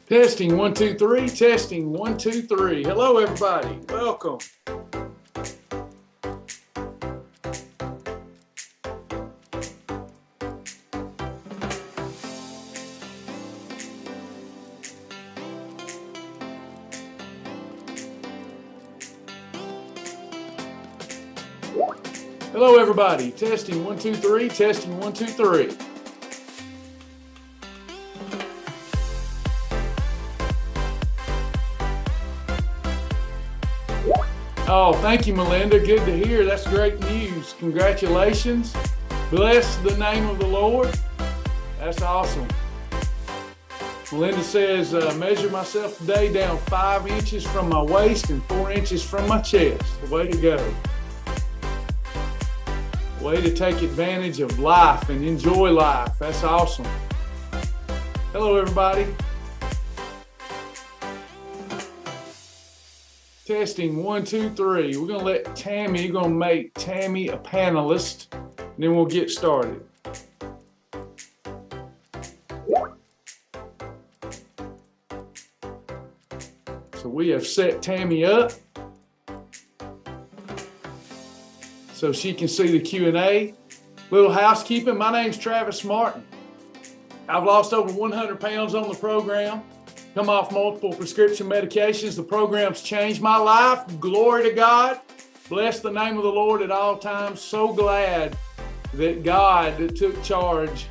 Testing 1 2 3. Testing 1 2 3. Hello, everybody. Welcome. Hello, everybody. Testing 1 2 3. Testing 1 2 3. Oh, thank you, Melinda. Good to hear. That's great news. Congratulations. Bless the name of the Lord. That's awesome. Melinda says, measure myself today down 5 inches from my waist and 4 inches from my chest. Way to go. Way to take advantage of life and enjoy life. That's awesome. Hello, everybody. Testing 1 2 3. We're gonna let Tammy. We're gonna make Tammy a panelist, and then we'll get started. So we have set Tammy up so she can see the Q&A. Little housekeeping. My name's Travis Martin. I've lost over 100 pounds on the program. Come off multiple prescription medications. The program's changed my life. Glory to God. Bless the name of the Lord at all times. So glad that God took charge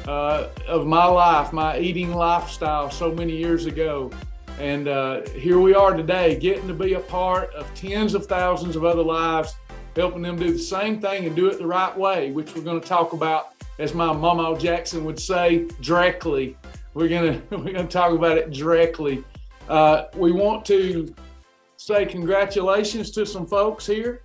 of my life, my eating lifestyle so many years ago. And here we are today, getting to be a part of tens of thousands of other lives, helping them do the same thing and do it the right way, which we're going to talk about, as my Mama Jackson would say, directly. We're gonna talk about it directly. We want to say congratulations to some folks here.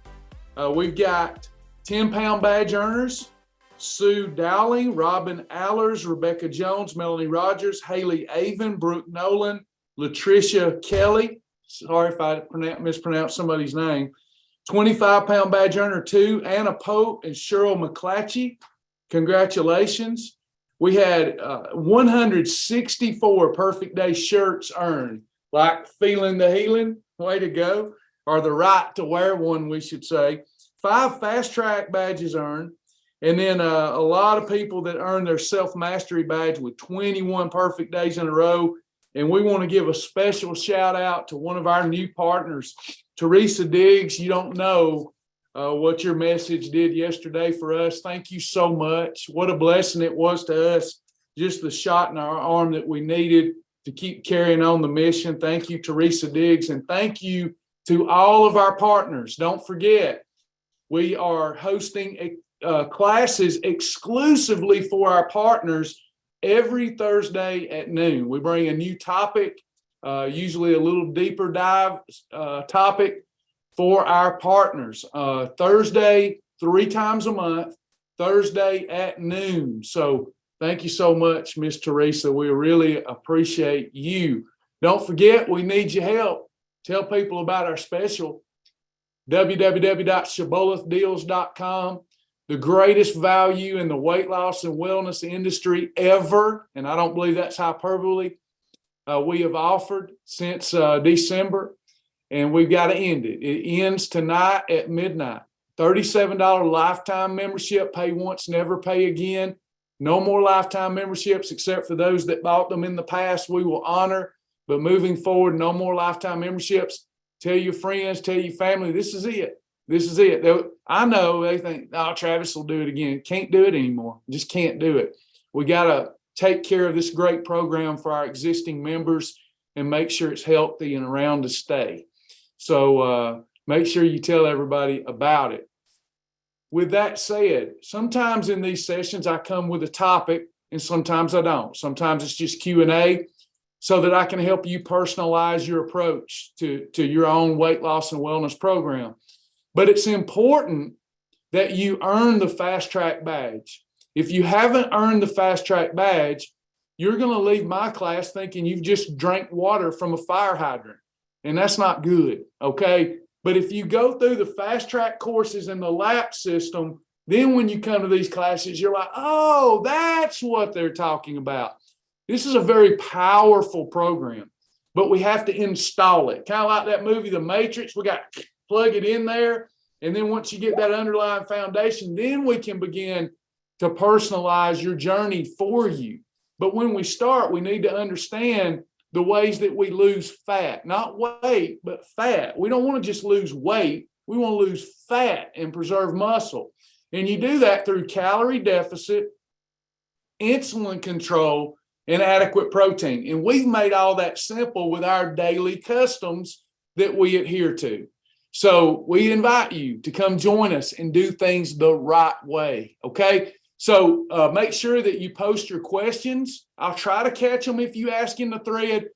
We've got 10-pound badge earners: Sue Dowling, Robin Allers, Rebecca Jones, Melanie Rogers, Haley Avon, Brooke Nolan, Latricia Kelly. Sorry if I mispronounced somebody's name. 25-pound badge earner 2, Anna Pope and Cheryl McClatchy. Congratulations. We had 164 Perfect Day shirts earned, like Feeling the Healing, way to go, or the right to wear one, we should say. 5 Fast Track badges earned, and then a lot of people that earned their Self-Mastery badge with 21 Perfect Days in a row. And we want to give a special shout out to one of our new partners, Teresa Diggs. You don't know what your message did yesterday for us. Thank you so much. What a blessing it was to us. Just the shot in our arm that we needed to keep carrying on the mission. Thank you, Teresa Diggs. And thank you to all of our partners. Don't forget, we are hosting classes exclusively for our partners every Thursday at noon. We bring a new topic, usually a little deeper dive topic, for our partners. Thursday, 3 times a month, Thursday at noon. So thank you so much, Miss Teresa. We really appreciate you. Don't forget, we need your help. Tell people about our special, www.shibbolethdeals.com. The greatest value in the weight loss and wellness industry ever, and I don't believe that's hyperbole, we have offered since December. And we've got to end it. It ends tonight at midnight. $37 lifetime membership, pay once, never pay again. No more lifetime memberships except for those that bought them in the past. We will honor, but moving forward, no more lifetime memberships. Tell your friends, tell your family, this is it. This is it. I know they think, oh, Travis will do it again. Can't do it anymore. Just can't do it. We got to take care of this great program for our existing members and make sure it's healthy and around to stay. So make sure you tell everybody about it. With that said, sometimes in these sessions, I come with a topic and sometimes I don't. Sometimes it's just Q&A so that I can help you personalize your approach to your own weight loss and wellness program. But it's important that you earn the Fast Track badge. If you haven't earned the Fast Track badge, you're going to leave my class thinking you've just drank water from a fire hydrant. And that's not good, okay? But if you go through the Fast Track courses and the LAP system, then when you come to these classes, you're like, oh, that's what they're talking about. This is a very powerful program, but we have to install it. Kind of like that movie, The Matrix. We got to plug it in there. And then once you get that underlying foundation, then we can begin to personalize your journey for you. But when we start, we need to understand the ways that we lose fat, not weight, but fat. We don't want to just lose weight. We want to lose fat and preserve muscle. And you do that through calorie deficit, insulin control, and adequate protein. And we've made all that simple with our daily customs that we adhere to. So we invite you to come join us and do things the right way. Okay. So make sure that you post your questions. I'll try to catch them if you ask in the thread.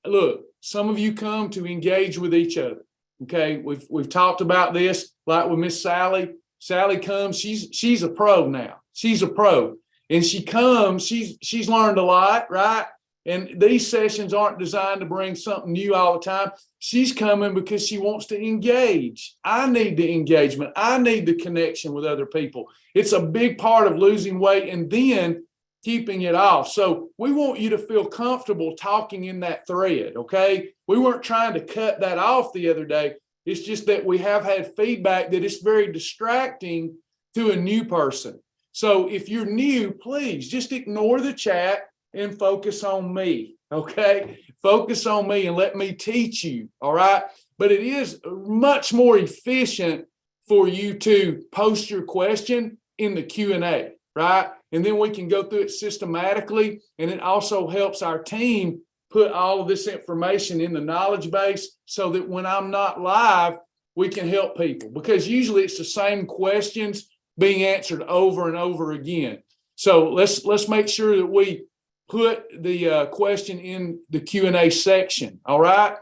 Look, some of you come to engage with each other. Okay. We've talked about this, like with Miss Sally. Sally comes, she's a pro now. She's a pro. And she comes, she's learned a lot, right? And these sessions aren't designed to bring something new all the time. She's coming because she wants to engage. I need the engagement. I need the connection with other people. It's a big part of losing weight and then keeping it off. So we want you to feel comfortable talking in that thread, okay? We weren't trying to cut that off the other day. It's just that we have had feedback that it's very distracting to a new person. So if you're new, please just ignore the chat and focus on me, okay? Focus on me and let me teach you, all right? But it is much more efficient for you to post your question in the Q&A, right? And then we can go through it systematically, and it also helps our team put all of this information in the knowledge base so that when I'm not live, we can help people, because usually it's the same questions being answered over and over again. So let's make sure that we put the question in the Q&A section, all right?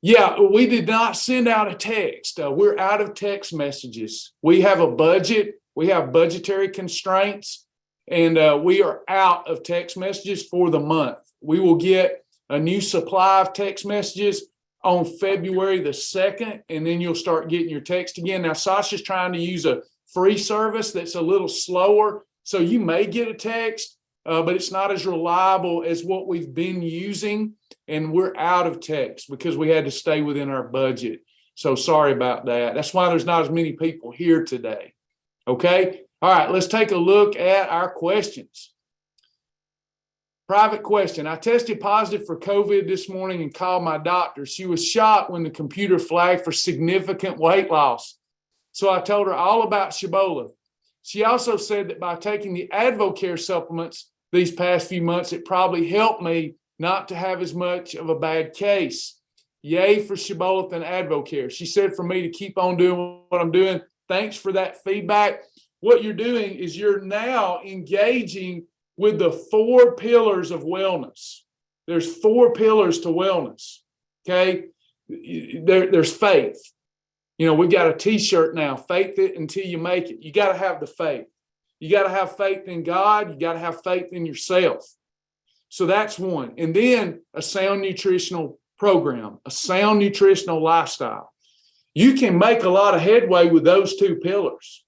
Yeah, we did not send out a text. We're out of text messages. We have a budget. We have budgetary constraints, and we are out of text messages for the month. We will get a new supply of text messages on February the 2nd, and then you'll start getting your text again. Now, Sasha's trying to use a free service that's a little slower, so you may get a text, but it's not as reliable as what we've been using, and we're out of text because we had to stay within our budget. So sorry about that. That's why there's not as many people here today. Okay. All right. Let's take a look at our questions. Private question. I tested positive for COVID this morning and called my doctor. She was shocked when the computer flagged for significant weight loss. So I told her all about Shibboleth. She also said that by taking the AdvoCare supplements these past few months, it probably helped me not to have as much of a bad case. Yay for Shibboleth and AdvoCare. She said for me to keep on doing what I'm doing. Thanks for that feedback. What you're doing is you're now engaging with the 4 pillars of wellness. There's 4 pillars to wellness, okay? There's faith. You know, we've got a t-shirt now, faith it until you make it. You got to have the faith. You got to have faith in God. You got to have faith in yourself. So that's one. And then a sound nutritional program, a sound nutritional lifestyle. You can make a lot of headway with those 2 pillars.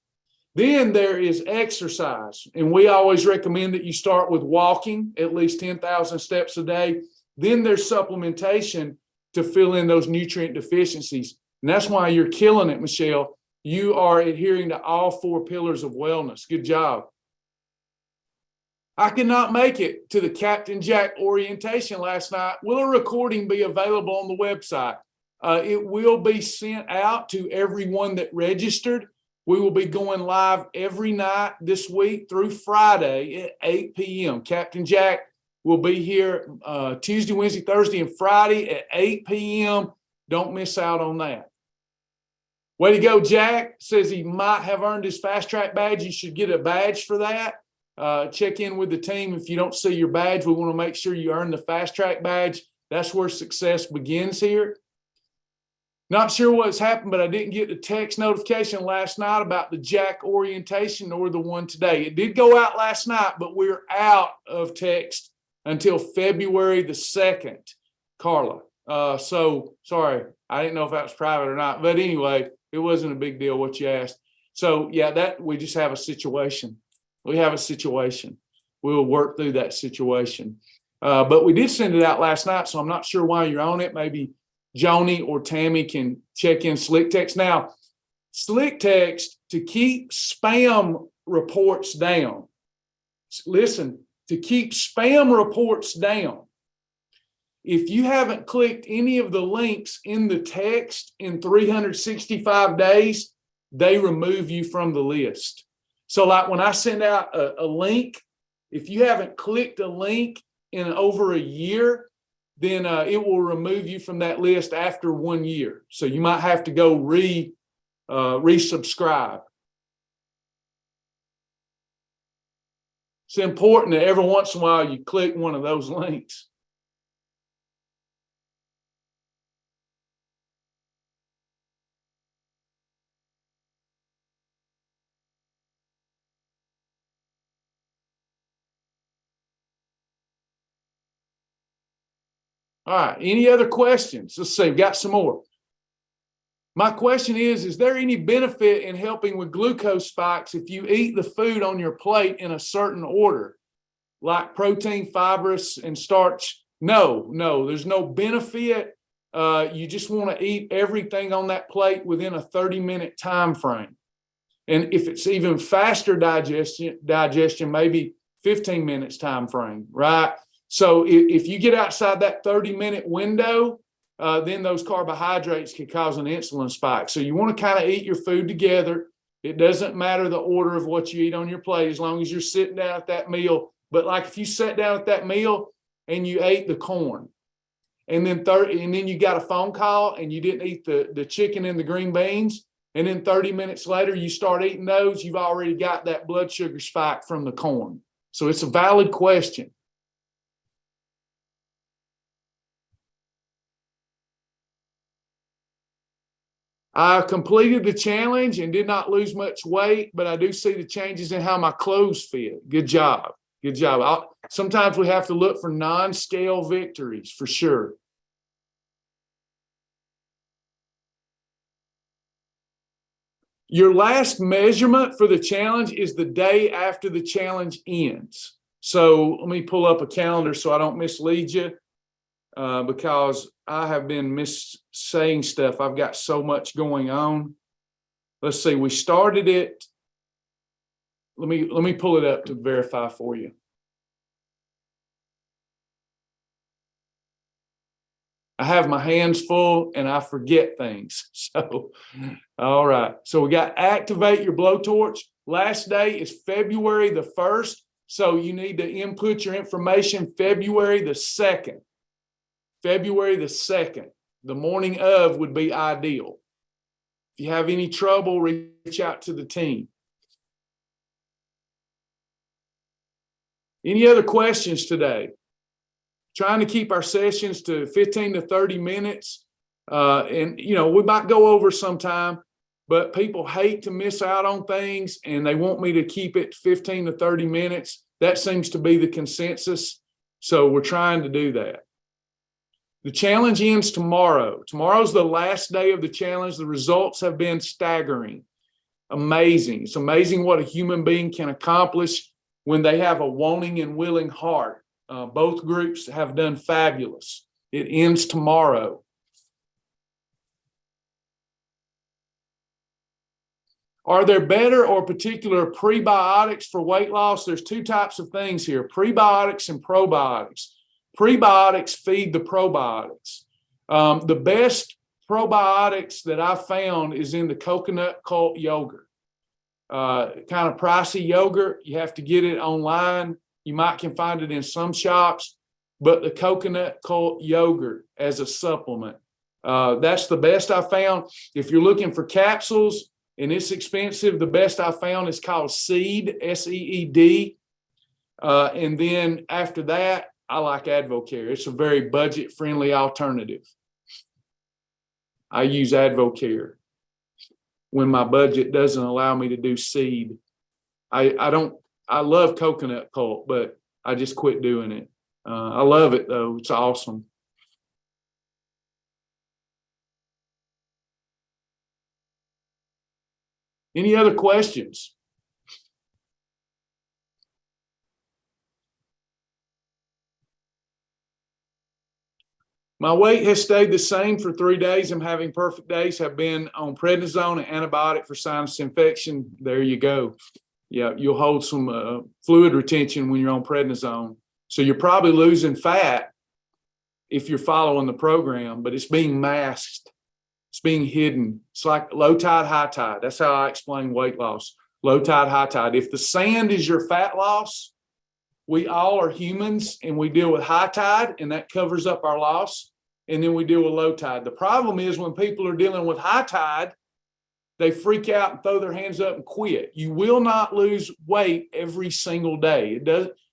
Then there is exercise. And we always recommend that you start with walking at least 10,000 steps a day. Then there's supplementation to fill in those nutrient deficiencies. And that's why you're killing it, Michelle. You are adhering to all 4 pillars of wellness. Good job. I could not make it to the Captain Jack orientation last night. Will a recording be available on the website? It will be sent out to everyone that registered. We will be going live every night this week through Friday at 8 p.m. Captain Jack will be here Tuesday, Wednesday, Thursday, and Friday at 8 p.m. Don't miss out on that. Way to go, Jack. Says he might have earned his fast track badge. You should get a badge for that. Check in with the team. If you don't see your badge, we want to make sure you earn the fast track badge. That's where success begins here. Not sure what's happened, but I didn't get the text notification last night about the Jack orientation or the one today. It did go out last night, but we're out of text until February the 2nd, Carla. So sorry, I didn't know if that was private or not, but anyway, it wasn't a big deal what you asked. So yeah, that we just have a situation. We have a situation. we'll work through that situation. But we did send it out last night, so I'm not sure why you're on it. Maybe Joni or Tammy can check in Slick Text. Now, Slick Text, to keep spam reports down. Listen, to keep spam reports down, if you haven't clicked any of the links in the text in 365 days, they remove you from the list. So like when I send out a link, if you haven't clicked a link in over a year, then it will remove you from that list after 1 year. So you might have to go resubscribe. It's important that every once in a while you click one of those links. All right, any other questions? Let's see, we've got some more. My question is there any benefit in helping with glucose spikes if you eat the food on your plate in a certain order, like protein, fibrous, and starch? No, there's no benefit. You just want to eat everything on that plate within a 30-minute time frame. And if it's even faster digestion, maybe 15 minutes time frame, right? So if you get outside that 30-minute window, then those carbohydrates can cause an insulin spike. So you want to kind of eat your food together. It doesn't matter the order of what you eat on your plate as long as you're sitting down at that meal. But like if you sat down at that meal and you ate the corn, and then you got a phone call and you didn't eat the chicken and the green beans, and then 30 minutes later you start eating those, you've already got that blood sugar spike from the corn. So it's a valid question. I completed the challenge and did not lose much weight, but I do see the changes in how my clothes fit. Good job. Good job. Sometimes we have to look for non-scale victories for sure. Your last measurement for the challenge is the day after the challenge ends. So let me pull up a calendar so I don't mislead you, because I have been missaying stuff. I've got so much going on. Let's see. We started it. Let me pull it up to verify for you. I have my hands full and I forget things. So, all right. So we got activate your blowtorch. Last day is February the 1st. So you need to input your information February the 2nd. February the 2nd. The morning of would be ideal. If you have any trouble, reach out to the team. Any other questions today? Trying to keep our sessions to 15 to 30 minutes. And, we might go over sometime, but people hate to miss out on things and they want me to keep it 15 to 30 minutes. That seems to be the consensus. So we're trying to do that. The challenge ends tomorrow. Tomorrow's the last day of the challenge. The results have been staggering. Amazing. It's amazing what a human being can accomplish when they have a wanting and willing heart. Both groups have done fabulous. It ends tomorrow. Are there better or particular prebiotics for weight loss? There's two types of things here, prebiotics and probiotics. Prebiotics feed the probiotics. The best probiotics that I've found is in the coconut cult yogurt. Kind of pricey yogurt. You have to get it online. You can find it in some shops, but the coconut cult yogurt as a supplement, that's the best I found. If you're looking for capsules and it's expensive, the best I found is called Seed, SEED. And then after that, I like Advocare. It's a very budget-friendly alternative. I use Advocare when my budget doesn't allow me to do Seed. I love coconut cult, but I just quit doing it. I love it though. It's awesome. Any other questions? My weight has stayed the same for 3 days. I'm having perfect days. Have been on prednisone, an antibiotic for sinus infection. There you go. Yeah, you'll hold some fluid retention when you're on prednisone. So you're probably losing fat if you're following the program, but it's being masked. It's being hidden. It's like low tide, high tide. That's how I explain weight loss. Low tide, high tide. If the sand is your fat loss, we all are humans and we deal with high tide and that covers up our loss. And then we deal with low tide. The problem is when people are dealing with high tide, they freak out and throw their hands up and quit. You will not lose weight every single day.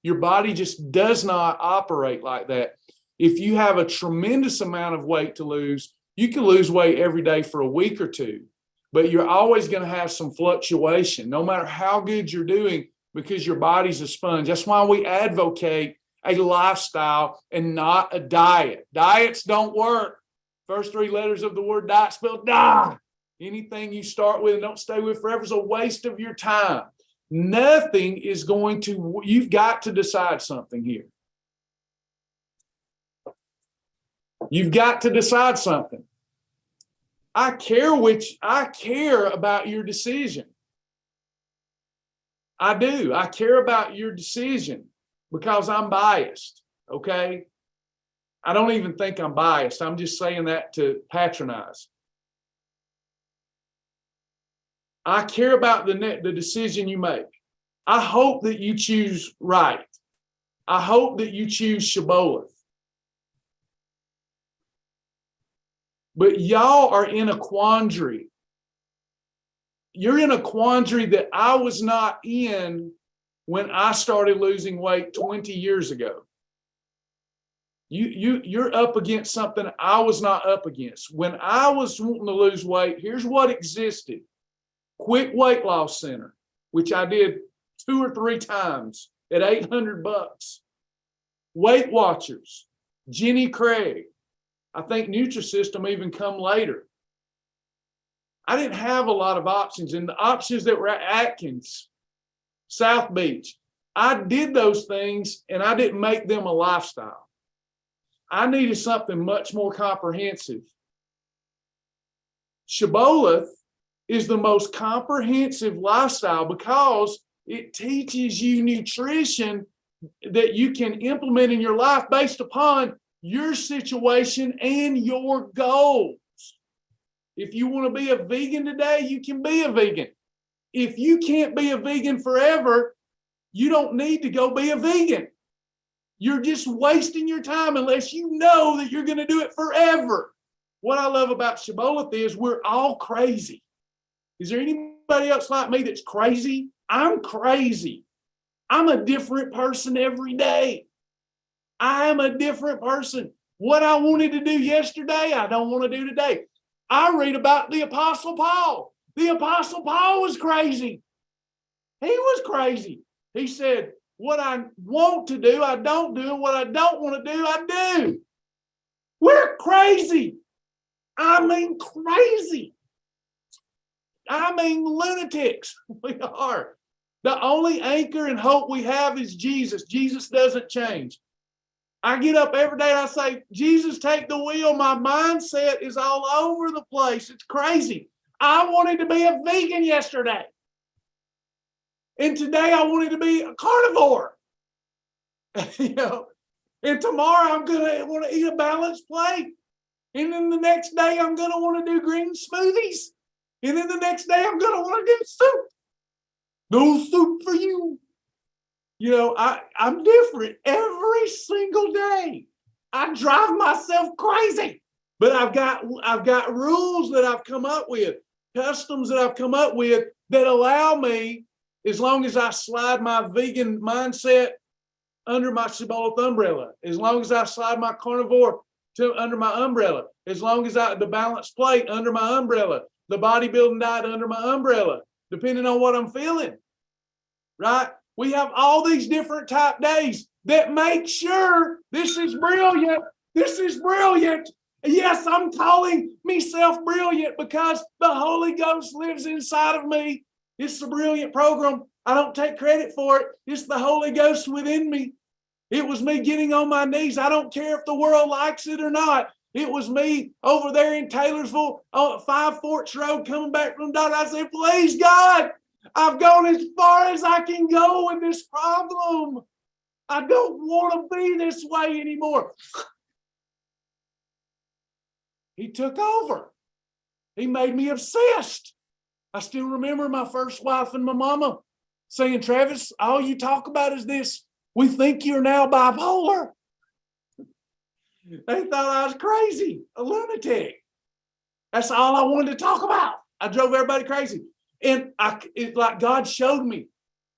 Your body just does not operate like that. If you have a tremendous amount of weight to lose, you can lose weight every day for a week or two, but you're always going to have some fluctuation, no matter how good you're doing, because your body's a sponge. That's why we advocate a lifestyle and not a diet. Diets don't work. First 3 letters of the word diet spelled die. Anything you start with and don't stay with forever is a waste of your time. Nothing is going to, you've got to decide something here. You've got to decide something. I care about your decision. I do. I care about your decision because I'm biased. Okay. I don't even think I'm biased. I'm just saying that to patronize. I care about the decision you make. I hope that you choose right. I hope that you choose Shibboleth. But y'all are in a quandary. You're in a quandary that I was not in when I started losing weight 20 years ago. You're up against something I was not up against. When I was wanting to lose weight, here's what existed. Quick Weight Loss Center, which I did 2 or 3 times at $800. Weight Watchers, Jenny Craig. I think Nutrisystem even come later. I didn't have a lot of options, and the options that were at Atkins, South Beach, I did those things and I didn't make them a lifestyle. I needed something much more comprehensive. Shibboleth is the most comprehensive lifestyle because it teaches you nutrition that you can implement in your life based upon your situation and your goals. If you want to be a vegan today, you can be a vegan. If you can't be a vegan forever, you don't need to go be a vegan. You're just wasting your time unless you know that you're going to do it forever. What I love about Shibboleth is we're all crazy. Is there anybody else like me that's crazy? I'm crazy. I'm a different person every day. I am a different person. What I wanted to do yesterday, I don't want to do today. I read about the Apostle Paul. The Apostle Paul was crazy. He was crazy. He said, what I want to do, I don't do, and what I don't want to do, I do. We're crazy. I mean crazy. I mean lunatics. We are. The only anchor and hope we have is Jesus. Jesus doesn't change. I get up every day and I say, Jesus, take the wheel. My mindset is all over the place. It's crazy. I wanted to be a vegan yesterday. And today I wanted to be a carnivore. And tomorrow I'm going to want to eat a balanced plate. And then the next day I'm going to want to do green smoothies. And then the next day I'm going to want to do soup. No soup for you. I'm different every single day. I drive myself crazy. But I've got rules that I've come up with, customs that I've come up with that allow me, as long as I slide my vegan mindset under my Shibboleth umbrella, as long as I slide my carnivore under my umbrella, as long as the balanced plate under my umbrella, the bodybuilding diet under my umbrella, depending on what I'm feeling, right? We have all these different type days that make sure this is brilliant. This is brilliant. Yes, I'm calling myself brilliant because the Holy Ghost lives inside of me. It's a brilliant program. I don't take credit for it. It's the Holy Ghost within me. It was me getting on my knees. I don't care if the world likes it or not. It was me over there in Taylorsville on 5 Forks Road coming back from the doctor. I said, please, God, I've gone as far as I can go in this problem. I don't want to be this way anymore. He took over. He made me obsessed. I still remember my first wife and my mama saying, Travis, all you talk about is this. We think you're now bipolar. They thought I was crazy, a lunatic. That's all I wanted to talk about. I drove everybody crazy. And it's like God showed me,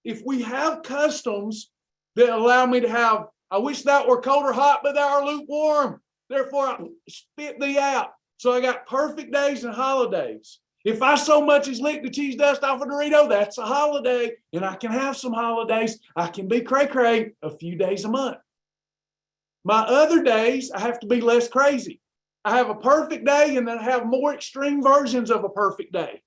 if we have customs that allow me to have, I wish that were cold or hot, but thou art lukewarm. Therefore, I spit thee out. So I got perfect days and holidays. If I so much as lick the cheese dust off a Dorito, that's a holiday. And I can have some holidays. I can be cray-cray a few days a month. My other days, I have to be less crazy. I have a perfect day, and then I have more extreme versions of a perfect day.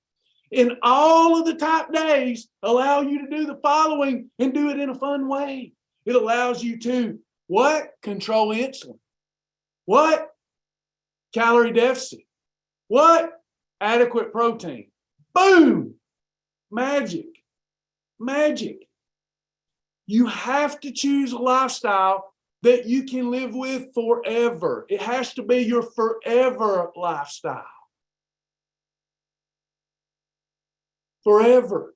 And all of the top days allow you to do the following and do it in a fun way. It allows you to, what? Control insulin. What? Calorie deficit. What? Adequate protein. Boom! Magic. Magic. You have to choose a lifestyle that you can live with forever. It has to be your forever lifestyle. Forever.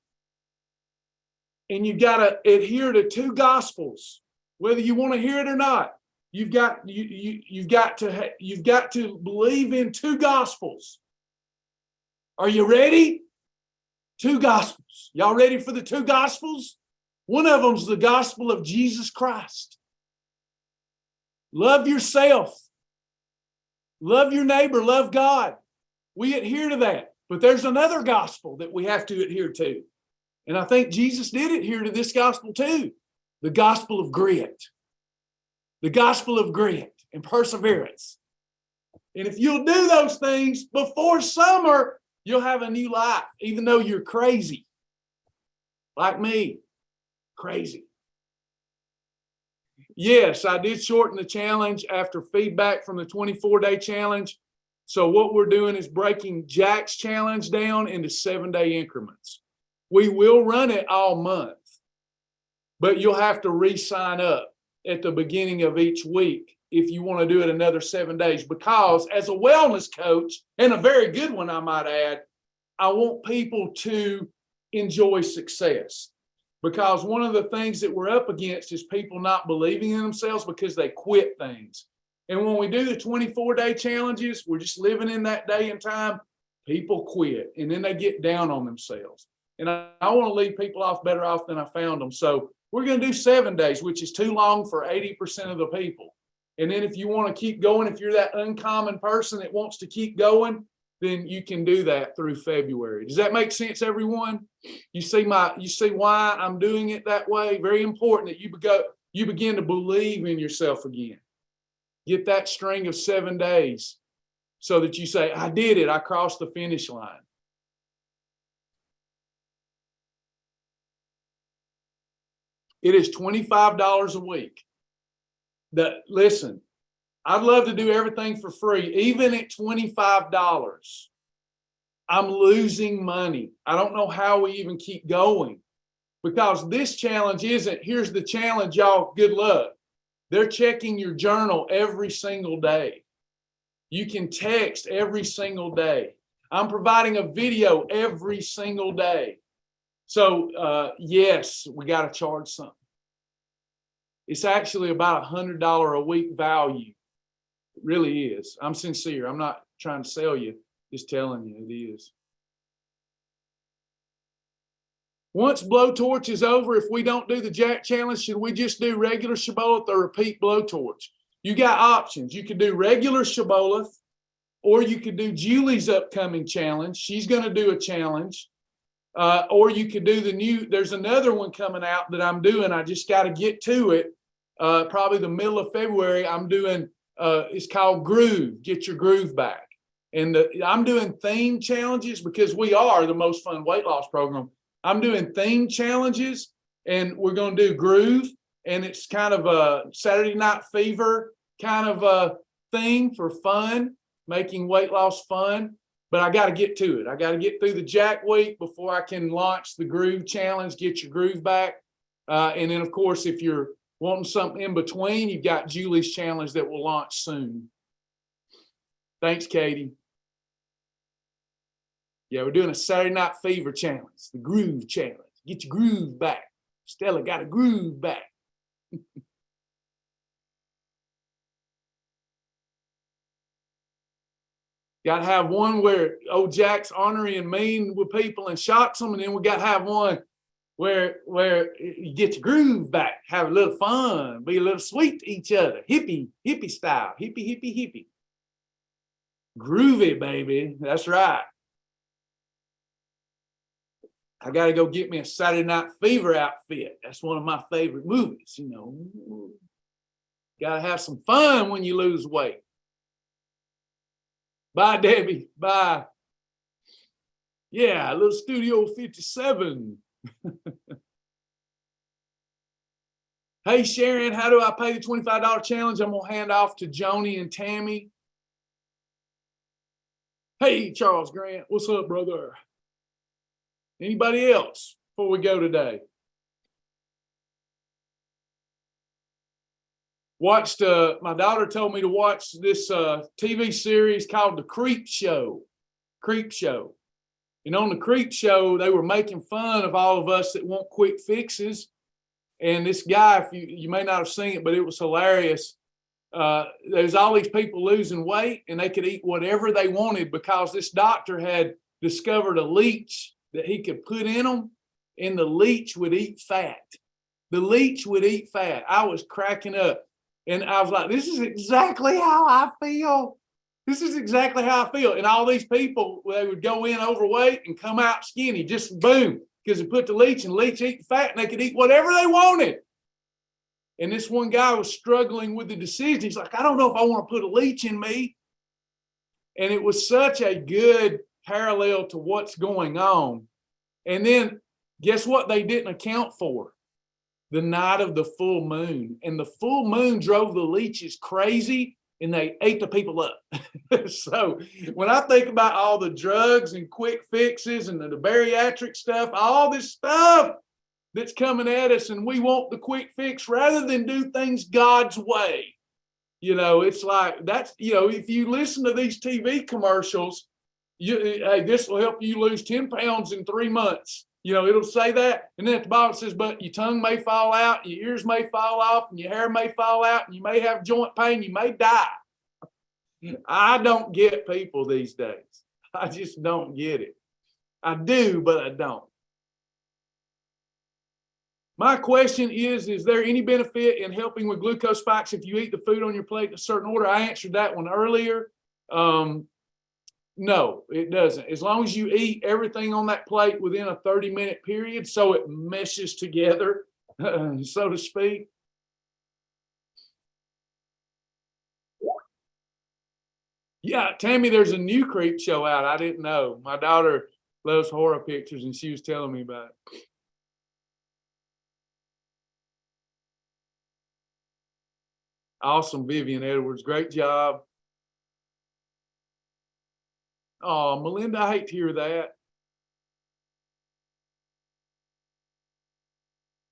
And you got to adhere to 2 gospels, whether you want to hear it or not. You've got to believe in 2 gospels. Are you ready? 2 gospels. Y'all ready for the 2 gospels? One of them's the gospel of Jesus Christ. Love yourself. Love your neighbor. Love God. We adhere to that. But there's another gospel that we have to adhere to. And I think Jesus did adhere to this gospel too. The gospel of grit. The gospel of grit and perseverance. And if you'll do those things before summer, you'll have a new life, even though you're crazy. Like me. Crazy. Yes, I did shorten the challenge after feedback from the 24-day challenge. So what we're doing is breaking Jack's challenge down into 7-day increments. We will run it all month, but you'll have to re-sign up at the beginning of each week if you want to do it another 7 days, because as a wellness coach, and a very good one, I might add, I want people to enjoy success. Because one of the things that we're up against is people not believing in themselves because they quit things. And when we do the 24-day challenges, we're just living in that day and time, people quit, and then they get down on themselves. And I want to leave people off better off than I found them. So we're going to do 7 days, which is too long for 80% of the people. And then if you want to keep going, if you're that uncommon person that wants to keep going, then you can do that through February. Does that make sense, everyone? You see why I'm doing it that way? Very important that you begin to believe in yourself again. Get that string of 7 days so that you say, I did it. I crossed the finish line. It is $25 a week. Listen, I'd love to do everything for free. Even at $25, I'm losing money. I don't know how we even keep going, because this challenge isn't, here's the challenge, y'all, good luck. They're checking your journal every single day. You can text every single day. I'm providing a video every single day. So yes, we got to charge something. It's actually about $100 a week value. It really is. I'm sincere. I'm not trying to sell you, just telling you it is. Once blowtorch is over, if we don't do the Jack challenge, should we just do regular Shibboleth or repeat blowtorch? You got options. You could do regular Shibboleth, or you could do Julie's upcoming challenge. She's going to do a challenge. Or you could do there's another one coming out that I'm doing. I just got to get to it. Probably the middle of February, I'm doing, it's called Groove, Get Your Groove Back. And I'm doing theme challenges because we are the most fun weight loss program. I'm doing theme challenges, and we're going to do Groove. And it's kind of a Saturday Night Fever kind of theme for fun, making weight loss fun. But I got to get to it. I got to get through the Jack week before I can launch the Groove Challenge, get your groove back. And then, of course, if you're wanting something in between, you've got Julie's Challenge that will launch soon. Thanks, Katie. Yeah, we're doing a Saturday Night Fever Challenge, the Groove Challenge. Get your groove back. Stella got a groove back. Got to have one where old Jack's ornery and mean with people and shocks them, and then we got to have one where you get your groove back, have a little fun, be a little sweet to each other, hippie style, hippie. Groovy, baby. That's right. I got to go get me a Saturday Night Fever outfit. That's one of my favorite movies, you know. Got to have some fun when you lose weight. Bye, Debbie. Bye. Yeah, a little Studio 57. Hey, Sharon, how do I pay the $25 challenge? I'm going to hand off to Joni and Tammy. Hey, Charles Grant. What's up, brother? Anybody else before we go today? Watched, my daughter told me to watch this TV series called The Creep Show. Creep Show. And on The Creep Show, they were making fun of all of us that want quick fixes. And this guy, if you may not have seen it, but it was hilarious. There's all these people losing weight, and they could eat whatever they wanted because this doctor had discovered a leech that he could put in them, and the leech would eat fat. The leech would eat fat. I was cracking up. And I was like, this is exactly how I feel. This is exactly how I feel. And all these people, they would go in overweight and come out skinny, just boom, because they put the leech and the leech eat fat, and they could eat whatever they wanted. And this one guy was struggling with the decision. He's like, I don't know if I want to put a leech in me. And it was such a good parallel to what's going on. And then guess what they didn't account for? The night of the full moon. And the full moon drove the leeches crazy, and they ate the people up. So when I think about all the drugs and quick fixes and the bariatric stuff, all this stuff that's coming at us, and we want the quick fix rather than do things God's way. You know, it's like that's, you know, if you listen to these TV commercials, hey, this will help you lose 10 pounds in 3 months. You know, it'll say that. And then at the bottom it says, but your tongue may fall out, your ears may fall off, and your hair may fall out, and you may have joint pain, you may die. I don't get people these days. I just don't get it. I do, but I don't. My question is there any benefit in helping with glucose spikes if you eat the food on your plate in a certain order? I answered that one earlier. No, it doesn't. As long as you eat everything on that plate within a 30-minute period, so it meshes together, so to speak. Yeah, Tammy, there's a new Creep Show out. I didn't know. My daughter loves horror pictures, and she was telling me about it. Awesome, Vivian Edwards. Great job. Oh, Melinda, I hate to hear that.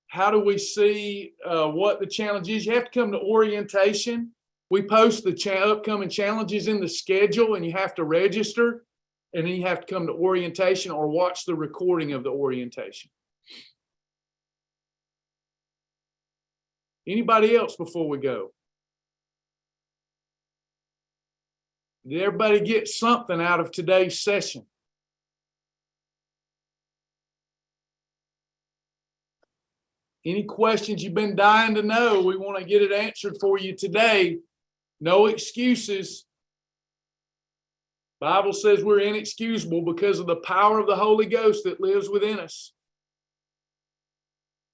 How do we see what the challenge is? You have to come to orientation. We post the upcoming challenges in the schedule, and you have to register, and then you have to come to orientation or watch the recording of the orientation. Anybody else before we go? Did everybody get something out of today's session? Any questions you've been dying to know? We want to get it answered for you today. No excuses. Bible says we're inexcusable because of the power of the Holy Ghost that lives within us.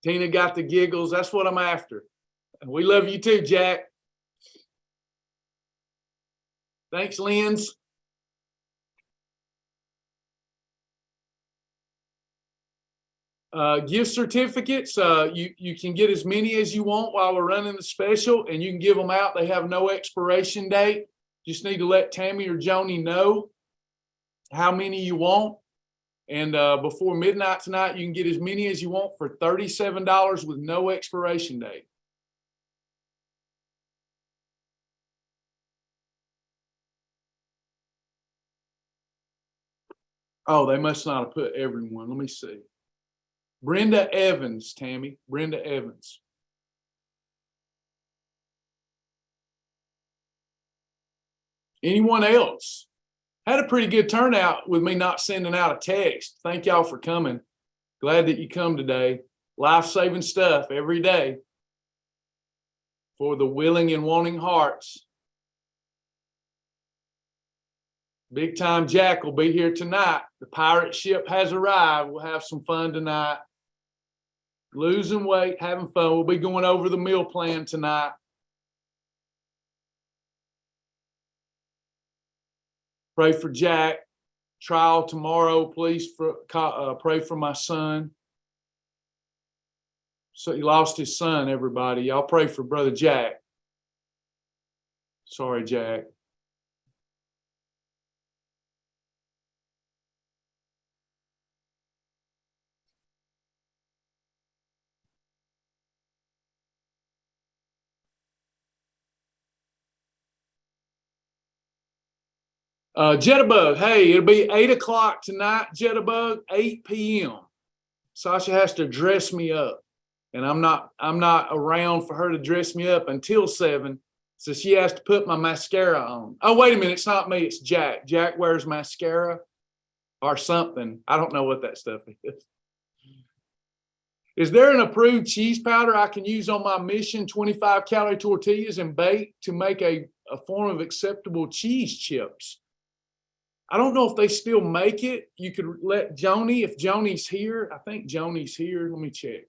Tina got the giggles. That's what I'm after. We love you too, Jack. Thanks, Lens. Gift certificates, you can get as many as you want while we're running the special, and you can give them out. They have no expiration date. Just need to let Tammy or Joni know how many you want. And before midnight tonight, you can get as many as you want for $37 with no expiration date. Oh, they must not have put everyone. Let me see. Brenda Evans, Tammy. Brenda Evans. Anyone else? Had a pretty good turnout with me not sending out a text. Thank y'all for coming. Glad that you come today. Life-saving stuff every day for the willing and wanting hearts. Big time Jack will be here tonight. The pirate ship has arrived. We'll have some fun tonight. Losing weight, having fun. We'll be going over the meal plan tonight. Pray for Jack. Trial tomorrow, please. Pray for my son. So he lost his son, everybody. Y'all pray for Brother Jack. Sorry, Jack. Jitterbug, hey, it'll be 8 o'clock tonight, Jitterbug, 8 p.m. Sasha has to dress me up, and I'm not around for her to dress me up until 7, so she has to put my mascara on. Oh, wait a minute, it's not me, it's Jack. Jack wears mascara or something. I don't know what that stuff is. Is there an approved cheese powder I can use on my Mission 25-calorie tortillas and bake to make a form of acceptable cheese chips? I don't know if they still make it. You could let Joni, if Joni's here. I think Joni's here. Let me check.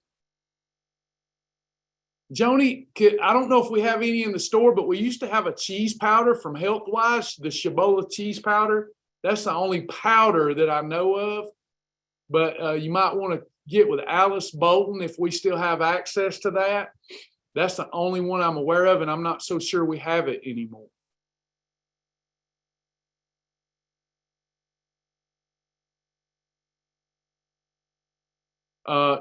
Joni, I don't know if we have any in the store, but we used to have a cheese powder from Health-Wise, the Shibboleth cheese powder. That's the only powder that I know of. But you might want to get with Alice Bolton if we still have access to that. That's the only one I'm aware of, and I'm not so sure we have it anymore.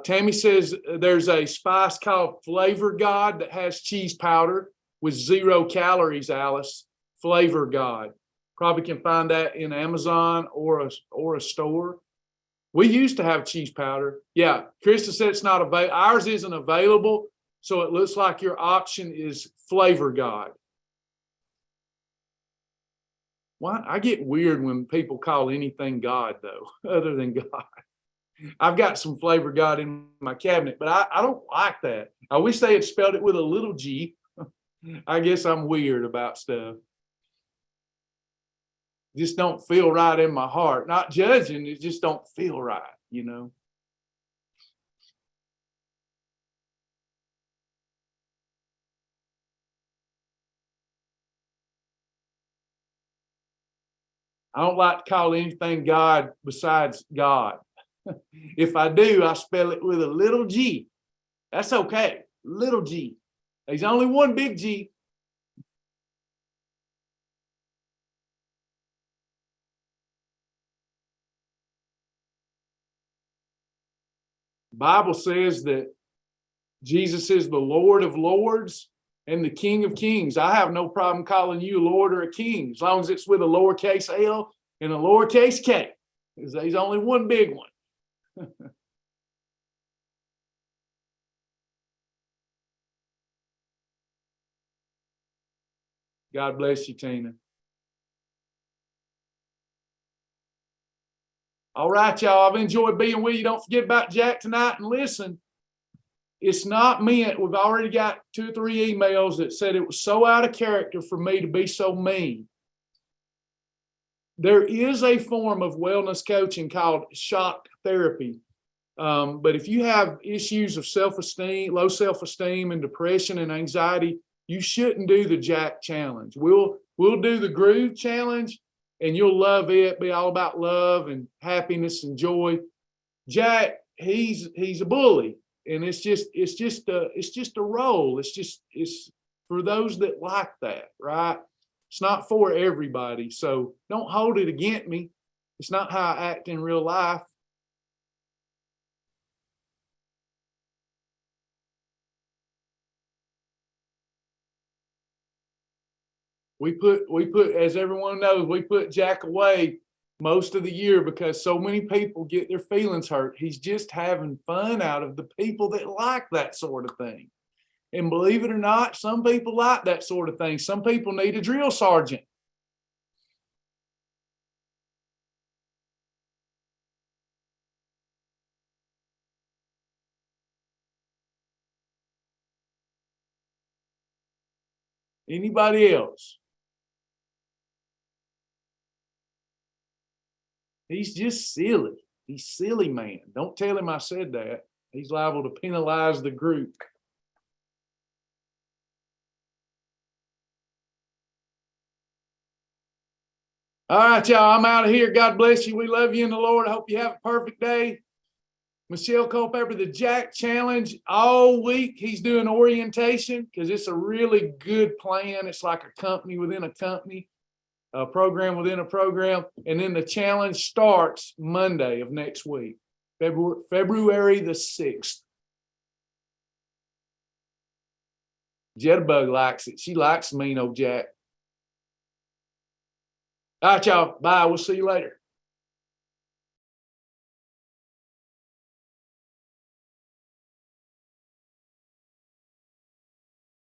Tammy says there's a spice called Flavor God that has cheese powder with 0 calories, Alice. Flavor God. Probably can find that in Amazon or a store. We used to have cheese powder. Yeah, Krista said it's not available. Ours isn't available, so it looks like your option is Flavor God. Why? I get weird when people call anything God, though, other than God. I've got some Flavor God in my cabinet, but I don't like that. I wish they had spelled it with a little G. I guess I'm weird about stuff. Just don't feel right in my heart. Not judging, it just don't feel right, you know. I don't like to call anything God besides God. If I do, I spell it with a little G. That's okay. Little G. There's only one big G. The Bible says that Jesus is the Lord of Lords and the King of Kings. I have no problem calling you Lord or a king, as long as it's with a lowercase L and a lowercase K. There's only one big one. God bless you, Tina. All right, y'all. I've enjoyed being with you. Don't forget about Jack tonight. And listen, it's not meant. We've already got 2 or 3 emails that said it was so out of character for me to be so mean. There is a form of wellness coaching called shock therapy. But if you have issues of self-esteem, low self-esteem and depression and anxiety, you shouldn't do the Jack challenge. We'll do the groove challenge and you'll love it. Be all about love and happiness and joy. Jack, he's a bully, and it's just a role. It's for those that like that, right? It's not for everybody. So don't hold it against me. It's not how I act in real life. We put, as everyone knows, we put Jack away most of the year because so many people get their feelings hurt. He's just having fun out of the people that like that sort of thing. And believe it or not, some people like that sort of thing. Some people need a drill sergeant. Anybody else? He's just silly. He's silly, man. Don't tell him I said that. He's liable to penalize the group. All right, y'all. I'm out of here. God bless you. We love you in the Lord. I hope you have a perfect day. Michelle Culpepper, the Jack Challenge all week. He's doing orientation because it's a really good plan. It's like a company within a company, a program within a program. And then the challenge starts Monday of next week, February the 6th. Jitterbug likes it. She likes mean old Jack. All right, y'all. Bye. We'll see you later.